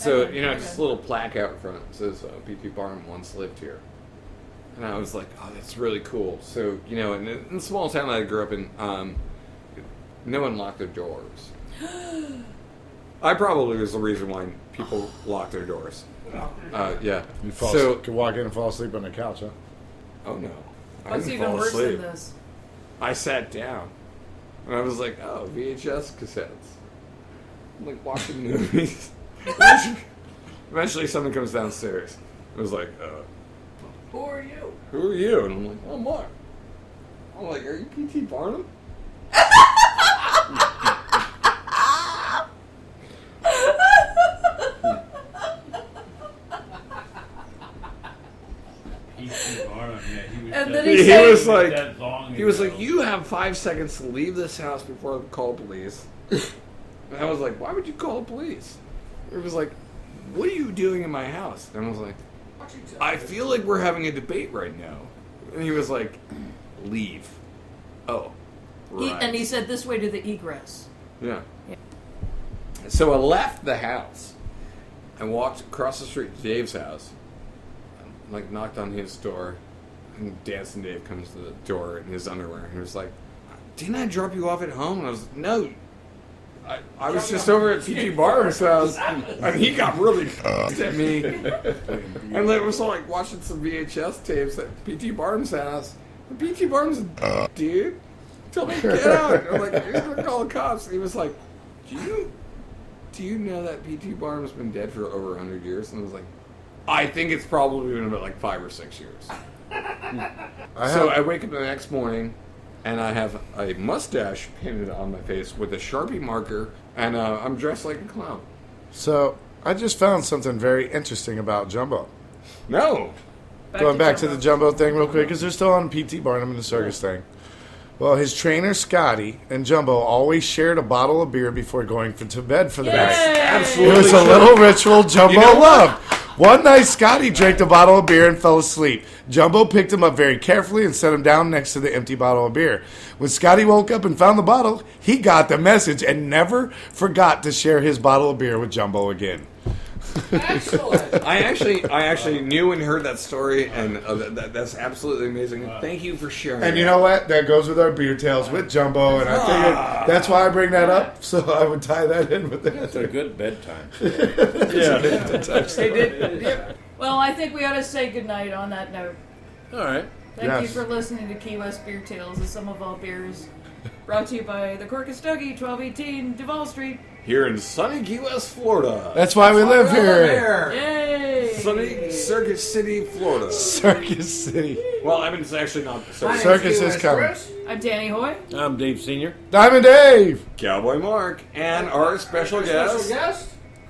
So, just a little plaque out front that says, P.T. Barnum once lived here. And I was like, oh, that's really cool. So, in the small town that I grew up in, no one locked their doors. I probably was the reason why people locked their doors. Yeah. You could walk in and fall asleep on the couch, huh? Oh, no. What's even worse than this? I sat down. And I was like, oh, VHS cassettes. I'm like watching movies. Eventually someone comes downstairs. It was like, who are you? Who are you? And I'm like, oh, Mark. I'm like, are you P.T. Barnum? And then he was like, you have 5 seconds to leave this house before I call police. And I was like, why would you call the police? It was like, what are you doing in my house? And I was like, I feel like we're having a debate right now. And he was like, leave. Oh, right. And he said this way to the egress. Yeah. So I left the house and walked across the street to Dave's house. Like, knocked on his door. And Dancing Dave comes to the door in his underwear. And he was like, didn't I drop you off at home? And I was like, no. I was just over at P.T. Barnum's house. And he got really pissed at me. And it was like watching some VHS tapes at P.T. Barnum's house. And P.T. Barnum's a dude. Tell me to get out. I'm like, you're going to call the cops. And he was like, do you know that P.T. Barnum's been dead for over 100 years? And I was like, I think it's probably been about like 5 or 6 years. So I wake up the next morning, and I have a mustache painted on my face with a Sharpie marker, and I'm dressed like a clown. So I just found something very interesting about Jumbo. No. Going back to the Jumbo thing real quick, because they're still on P.T. Barnum and the circus thing. Well, his trainer, Scotty, and Jumbo always shared a bottle of beer before going to bed for the night. Absolutely. It was a little ritual Jumbo loved. One night, Scotty drank a bottle of beer and fell asleep. Jumbo picked him up very carefully and set him down next to the empty bottle of beer. When Scotty woke up and found the bottle, he got the message and never forgot to share his bottle of beer with Jumbo again. Excellent. I actually knew and heard that story, and that's absolutely amazing. Thank you for sharing. And you know what? That goes with our beer tales with Jumbo, and I figured that's why I bring that up, so I would tie that in with that. It's a good bedtime. They did. Yeah. Well, I think we ought to say goodnight on that note. All right. Thank you for listening to Key West Beer Tales, the Sum of All Beers. Brought to you by the Cork and Stogie, 1218 Duval Street. Here in sunny Key West, Florida. That's why we live here. Yay! Sunny Circus City, Florida. Circus City. Well, I mean, it's actually not Circus. Circus is coming. I'm Danny Hoy. I'm Dave Sr. Diamond Dave. Cowboy Mark. And our special guest.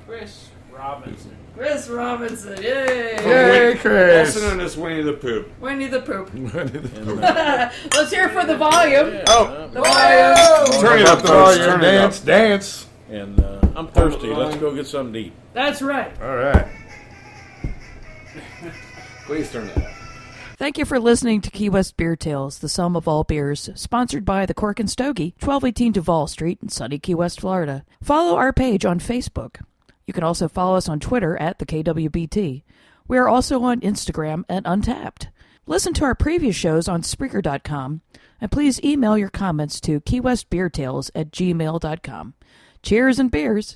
Chris Robinson. Chris Robinson. Yay! Yay, Chris. Also known as Winnie the Poop. Winnie the Poop. Let's hear it for the volume. Oh, the volume. Turn it up, folks. Turn it up. Dance. And I'm thirsty. Let's go get something to eat. That's right. All right. Please turn it up. Thank you for listening to Key West Beer Tales, the Sum of All Beers, sponsored by the Cork and Stogie, 1218 Duval Street in sunny Key West, Florida. Follow our page on Facebook. You can also follow us on Twitter at the KWBT. We are also on Instagram at Untapped. Listen to our previous shows on Spreaker.com, and please email your comments to keywestbeertales@gmail.com. Cheers and beers.